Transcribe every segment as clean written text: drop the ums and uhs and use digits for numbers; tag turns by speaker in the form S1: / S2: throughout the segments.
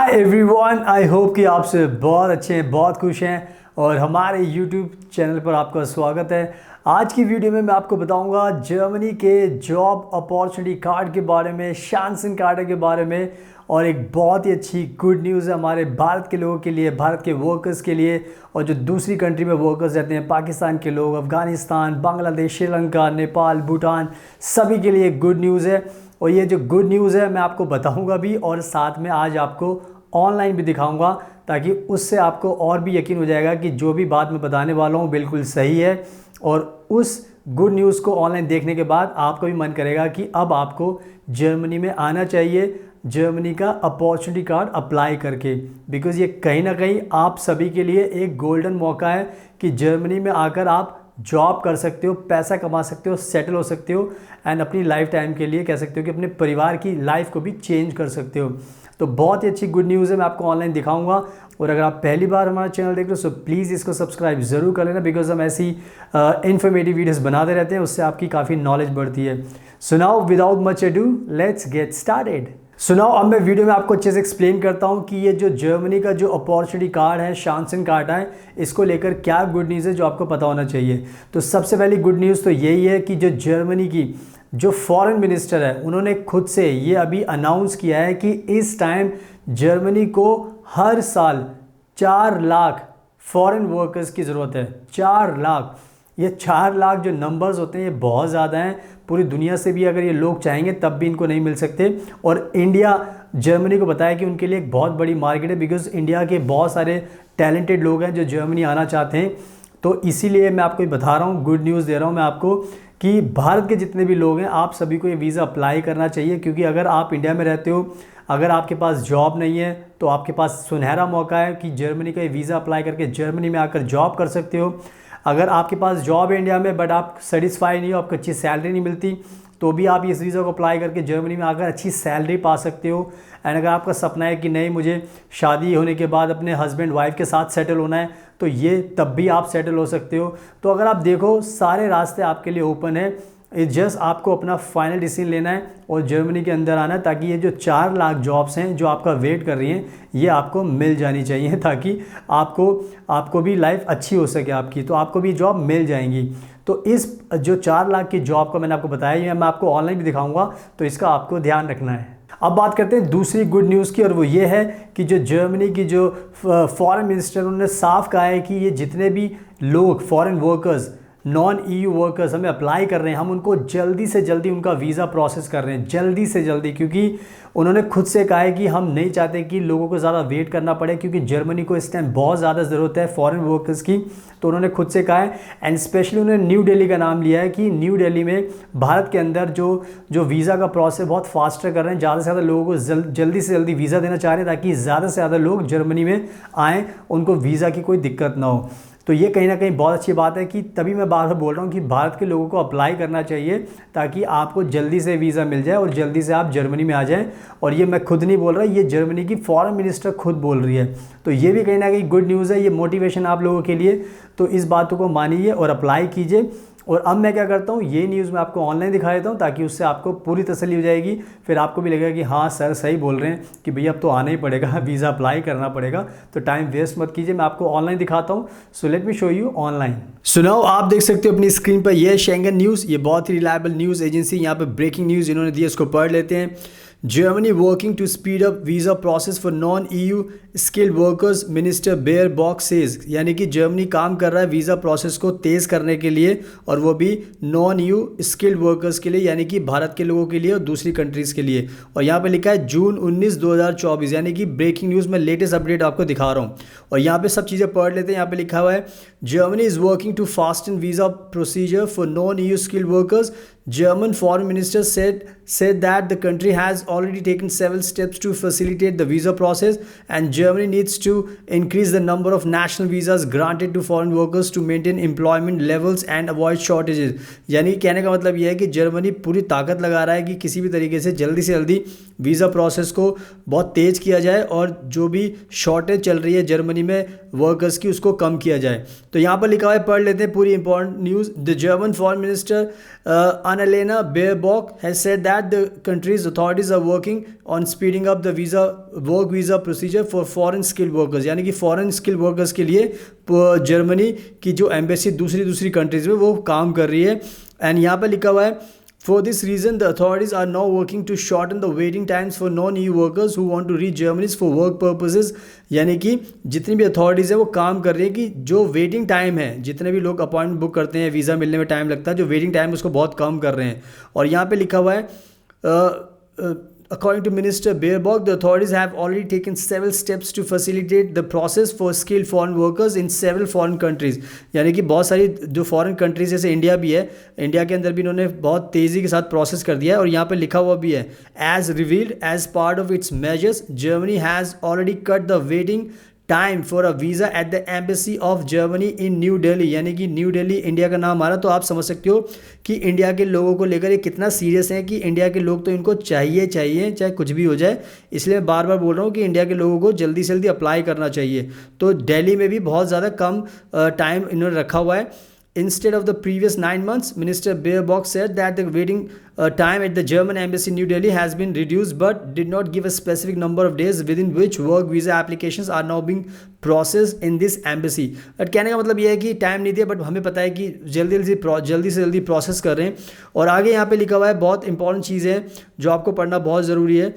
S1: Hi everyone, I hope कि आप से बहुत अच्छे हैं, बहुत खुश हैं और हमारे यूट्यूब चैनल पर आपका स्वागत है। आज की वीडियो में मैं आपको बताऊंगा जर्मनी के जॉब अपॉर्चुनिटी कार्ड के बारे में, शांसन कार्ड के बारे में। और एक बहुत ही अच्छी गुड न्यूज़ है हमारे भारत के लोगों के लिए, भारत के वर्कर्स के लिए, और जो दूसरी कंट्री में वर्कर्स रहते हैं, पाकिस्तान के लोग, अफ़गानिस्तान, बांग्लादेश, श्रीलंका, नेपाल, भूटान, सभी के लिए गुड न्यूज़ है। और ये जो गुड न्यूज़ है मैं आपको बताऊंगा भी, और साथ में आज आपको ऑनलाइन भी दिखाऊंगा, ताकि उससे आपको और भी यकीन हो जाएगा कि जो भी बात मैं बताने वाला हूँ बिल्कुल सही है। और उस गुड न्यूज़ को ऑनलाइन देखने के बाद आपका भी मन करेगा कि अब आपको जर्मनी में आना चाहिए, जर्मनी का अपॉर्चुनिटी कार्ड अप्लाई करके। बिकॉज़ ये कहीं ना कहीं आप सभी के लिए एक गोल्डन मौका है कि जर्मनी में आकर आप जॉब कर सकते हो, पैसा कमा सकते हो, सेटल हो सकते हो, एंड अपनी लाइफ टाइम के लिए कह सकते हो कि अपने परिवार की लाइफ को भी चेंज कर सकते हो। तो बहुत ही अच्छी गुड न्यूज़ है, मैं आपको ऑनलाइन दिखाऊंगा। और अगर आप पहली बार हमारा चैनल देख रहे हो तो प्लीज़ इसको सब्सक्राइब ज़रूर कर लेना, बिकॉज हम ऐसी इन्फॉर्मेटिव वीडियोस बनाते रहते हैं, उससे आपकी काफ़ी नॉलेज बढ़ती है। So now without much ado let's get started. सुनाओ, अब मैं वीडियो में आपको अच्छे से एक्सप्लेन करता हूँ कि ये जो जर्मनी का जो अपॉर्चुनिटी कार्ड है, शांसन कार्ड है, इसको लेकर क्या गुड न्यूज़ है जो आपको पता होना चाहिए। तो सबसे पहली गुड न्यूज़ तो यही है कि जो जर्मनी की जो फॉरेन मिनिस्टर है, उन्होंने खुद से ये अभी अनाउंस किया है कि इस टाइम जर्मनी को हर साल 4 लाख फॉरेन वर्कर्स की ज़रूरत है। 4 लाख, ये 4 लाख जो नंबर्स होते हैं ये बहुत ज़्यादा हैं। पूरी दुनिया से भी अगर ये लोग चाहेंगे तब भी इनको नहीं मिल सकते। और इंडिया जर्मनी को बताया कि उनके लिए एक बहुत बड़ी मार्केट है, बिकॉज इंडिया के बहुत सारे टैलेंटेड लोग हैं जो जर्मनी आना चाहते हैं। तो इसीलिए मैं आपको बता रहा हूँ, गुड न्यूज़ दे रहा हूँ मैं आपको कि भारत के जितने भी लोग हैं आप सभी को ये वीज़ा अप्लाई करना चाहिए। क्योंकि अगर आप इंडिया में रहते हो, अगर आपके पास जॉब नहीं है, तो आपके पास सुनहरा मौका है कि जर्मनी का ये वीज़ा अप्लाई करके जर्मनी में आकर जॉब कर सकते हो। अगर आपके पास जॉब है इंडिया में बट आप सेटिस्फाई नहीं हो, आपको अच्छी सैलरी नहीं मिलती, तो भी आप इस वीज़ा को अप्लाई करके जर्मनी में आकर अच्छी सैलरी पा सकते हो। एंड अगर आपका सपना है कि नहीं, मुझे शादी होने के बाद अपने हस्बैंड वाइफ के साथ सेटल होना है, तो ये तब भी आप सेटल हो सकते हो। तो अगर आप देखो, सारे रास्ते आपके लिए ओपन है। जस्ट आपको अपना फाइनल डिसीजन लेना है और जर्मनी के अंदर आना है, ताकि ये जो 4 लाख जॉब्स हैं जो आपका वेट कर रही हैं, ये आपको मिल जानी चाहिए, ताकि आपको भी लाइफ अच्छी हो सके आपकी, तो आपको भी जॉब मिल जाएंगी। तो इस जो 4 लाख की जॉब का मैंने आपको बताया, ये मैं आपको ऑनलाइन भी दिखाऊंगा, तो इसका आपको ध्यान रखना है। अब बात करते हैं दूसरी गुड न्यूज़ की, और वो ये है कि जो जर्मनी की जो फॉरेन मिनिस्टर, उन्होंने साफ कहा है कि ये जितने भी लोग foreign workers, non EU workers हमें अप्लाई कर रहे हैं, हम उनको जल्दी से जल्दी उनका वीज़ा प्रोसेस कर रहे हैं, जल्दी से जल्दी। क्योंकि उन्होंने खुद से कहा है कि हम नहीं चाहते कि लोगों को ज़्यादा वेट करना पड़े, क्योंकि जर्मनी को इस टाइम बहुत ज़्यादा ज़रूरत है फॉरेन वर्कर्स की। तो उन्होंने खुद से कहा है, एंड स्पेशली उन्होंने न्यू दिल्ली का नाम लिया है कि न्यू दिल्ली में भारत के अंदर जो वीज़ा का प्रोसेस बहुत फास्टर कर रहे हैं, ज़्यादा से ज़्यादा लोगों को जल्दी से जल्दी वीज़ा देना चाह रहे हैं, ताकि ज़्यादा से ज़्यादा लोग जर्मनी में आएँ, उनको वीज़ा की कोई दिक्कत ना हो। तो ये कहीं ना कहीं बहुत अच्छी बात है कि तभी मैं बार बार बोल रहा हूँ कि भारत के लोगों को अप्लाई करना चाहिए, ताकि आपको जल्दी से वीज़ा मिल जाए और जल्दी से आप जर्मनी में आ जाएं। और ये मैं खुद नहीं बोल रहा, ये जर्मनी की फॉरेन मिनिस्टर खुद बोल रही है। तो ये भी कहीं ना कहीं गुड न्यूज़ है, ये मोटिवेशन आप लोगों के लिए। तो इस बातों को मानिए और अप्लाई कीजिए। और अब मैं क्या करता हूँ, ये न्यूज़ मैं आपको ऑनलाइन दिखा देता हूँ, ताकि उससे आपको पूरी तसल्ली हो जाएगी। फिर आपको भी लगेगा कि हाँ सर सही बोल रहे हैं कि भैया अब तो आना ही पड़ेगा, वीज़ा अप्लाई करना पड़ेगा। तो टाइम वेस्ट मत कीजिए, मैं आपको ऑनलाइन दिखाता हूँ। So let me show you online. सुनाओ, आप देख सकते हो अपनी स्क्रीन पर, यह शेंगन न्यूज़, ये बहुत ही रिलायबल न्यूज़ एजेंसी। यहाँ पर ब्रेकिंग न्यूज़ इन्होंने दी है, इसको पढ़ लेते हैं। Germany working to speed up visa process for non-EU skilled workers, minister Baerbock says. यानी कि जर्मनी काम कर रहा है वीज़ा प्रोसेस को तेज़ करने के लिए, और वो भी नॉन EU स्किल्ड वर्कर्स के लिए, यानी कि भारत के लोगों के लिए और दूसरी कंट्रीज़ के लिए। और यहाँ पे लिखा है जून 19, 2024, यानी कि ब्रेकिंग न्यूज़ में लेटेस्ट अपडेट आपको दिखा रहा हूँ। और यहाँ पे सब चीज़ें पढ़ लेते हैं। यहाँ पे लिखा हुआ है, Germany is working to fasten visa procedure for non EU skilled workers. German foreign minister said that the country has already taken several steps to facilitate the visa process, and Germany needs to increase the number of national visas granted to foreign workers to maintain employment levels and avoid shortages। यानी कहने का मतलब यह है कि Germany पूरी ताकत लगा रहा है कि किसी भी तरीके से जल्दी वीज़ा प्रोसेस को बहुत तेज़ किया जाए, और जो भी शॉर्टेज चल रही है जर्मनी में वर्कर्स की उसको कम किया जाए। तो यहाँ पर लिखा हुआ है, पढ़ लेते हैं पूरी important news. The German foreign minister Annalena Baerbock has said that the country's authorities are working on speeding up the work visa procedure for foreign skilled workers, यानी कि फॉरेन स्किल वर्कर्स के लिए जर्मनी की जो embassy दूसरी countries में वो काम कर रही है। एंड यहाँ पर लिखा हुआ है, For this reason, the authorities are now working to shorten the waiting times for non-EU workers who want to reach Germany for work purposes। यानी कि जितनी भी अथॉरिटीज़ है वो काम कर रही है कि जो वेटिंग टाइम है, जितने भी लोग अपॉइंटमेंट बुक करते हैं, वीज़ा मिलने में टाइम लगता है, जो वेटिंग टाइम है उसको बहुत कम कर रहे हैं। और यहाँ पे लिखा हुआ है, According to Minister Baerbock, the authorities have already taken several steps to facilitate the process for skilled foreign workers in several foreign countries। यानी कि बहुत सारी जो फॉरेन कंट्रीज जैसे इंडिया भी है, इंडिया के अंदर भी इन्होंने बहुत तेज़ी के साथ प्रोसेस कर दिया है। और यहाँ पे लिखा हुआ भी है, as revealed as part of its measures Germany has already cut the waiting time for a visa at the embassy of Germany in new Delhi. यानी कि न्यू दिल्ली इंडिया का नाम आ रहा, तो आप समझ सकते हो कि इंडिया के लोगों को लेकर ये कितना सीरियस है कि इंडिया के लोग तो इनको चाहिए चाहे कुछ भी हो जाए। इसलिए मैं बार बार बोल रहा हूँ कि इंडिया के लोगों को जल्दी से जल्दी अप्लाई करना चाहिए। तो दिल्ली में भी बहुत ज़्यादा कम टाइम इन्होंने रखा हुआ है। Instead of the previous 9 months, Minister Baerbock said that the waiting time at the German embassy in New Delhi has been reduced, but did not give a specific number of days within which work visa applications are now being processed in this embassy। But कहने का मतलब ये है कि time नहीं दिया, but हमें पता है कि जल्दी से जल्दी प्रोसेस कर रहे हैं। और आगे यहाँ पे लिखा हुआ है, बहुत इंपॉर्टेंट चीज़ है जो आपको पढ़ना बहुत ज़रूरी है।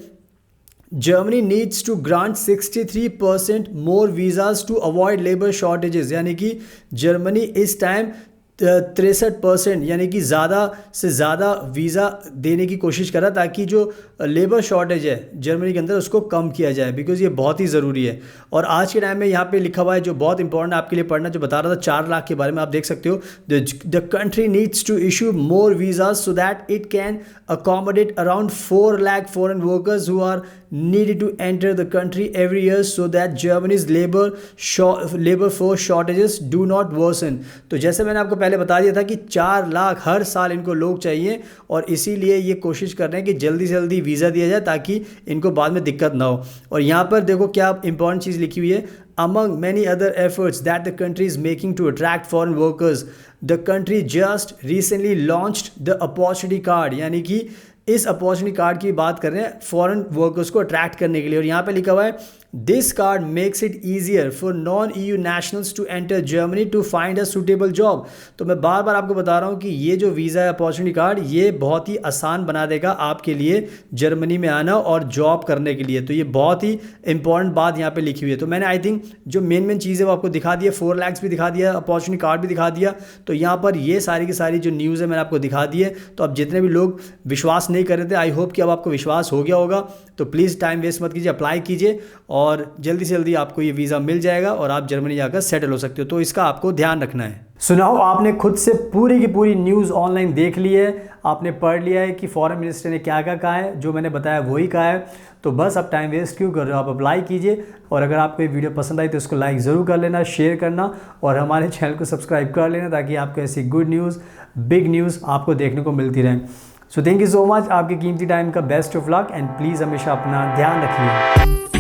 S1: Germany needs to grant 63% more visas to avoid labor shortages। यानी कि जर्मनी इस टाइम 63% यानी कि ज़्यादा से ज़्यादा वीज़ा देने की कोशिश कर रहा ताकि जो लेबर शॉर्टेज है जर्मनी के अंदर उसको कम किया जाए, बिकॉज ये बहुत ही ज़रूरी है। और आज के टाइम में यहाँ पे लिखा हुआ है जो बहुत इंपॉर्टेंट आपके लिए पढ़ना, जो बता रहा था 4 लाख के बारे में, आप देख सकते हो, the country needs to issue more visas so that it can accommodate around 4 lakh foreign workers who are needed to enter the country every year so that Germany's labor force shortages do not worsen। तो जैसे मैंने आपको पहले बता दिया था कि 4 लाख हर साल इनको लोग चाहिए, और इसीलिए ये कोशिश कर रहे हैं कि जल्दी से जल्दी वीज़ा दिया जाए ताकि इनको बाद में दिक्कत ना हो। और यहाँ पर देखो क्या इंपॉर्टेंट चीज़ लिखी हुई है, among many other efforts that the country is making to attract foreign workers, the country just recently launched the opportunity card। यानी कि इस अपॉर्चुनिटी कार्ड की बात कर रहे हैं फॉरेन वर्कर्स को अट्रैक्ट करने के लिए। और यहाँ पे लिखा हुआ है, this card makes it easier for non EU nationals to enter Germany to find a suitable job. तो मैं बार बार आपको बता रहा हूँ कि ये जो वीज़ा है अपॉर्चुनिटी कार्ड, ये बहुत ही आसान बना देगा आपके लिए जर्मनी में आना और जॉब करने के लिए। तो ये बहुत ही इंपॉर्टेंट बात यहाँ पे लिखी हुई है। तो मैंने आई थिंक जो मेन चीज़ है वो आपको दिखा दिया, 4 lakhs भी दिखा दिया, अपॉर्चुनिटी कार्ड भी दिखा दिया। तो यहाँ पर ये सारी की सारी जो न्यूज़ है मैंने आपको दिखा दी है। तो अब जितने भी लोग विश्वास नहीं कर रहे थे, आई होप कि अब आपको विश्वास हो गया होगा। तो प्लीज़ टाइम वेस्ट मत कीजिए, अप्लाई कीजिए और जल्दी से जल्दी आपको ये वीज़ा मिल जाएगा और आप जर्मनी जाकर सेटल हो सकते हो। तो इसका आपको ध्यान रखना है। सुनाओ, आपने खुद से पूरी की पूरी न्यूज़ ऑनलाइन देख ली है, आपने पढ़ लिया है कि फॉरेन मिनिस्टर ने क्या क्या कहा है, जो मैंने बताया वही कहा है। तो बस अब टाइम वेस्ट क्यों कर रहे हो, आप अप्लाई कीजिए। और अगर आपको ये वीडियो पसंद आई तो उसको लाइक ज़रूर कर लेना, शेयर करना और हमारे चैनल को सब्सक्राइब कर लेना ताकि आपको ऐसी गुड न्यूज़, बिग न्यूज़ आपको देखने को मिलती रहे। So thank you so much, आपके कीमती टाइम का best of luck and please हमेशा अपना ध्यान रखिए।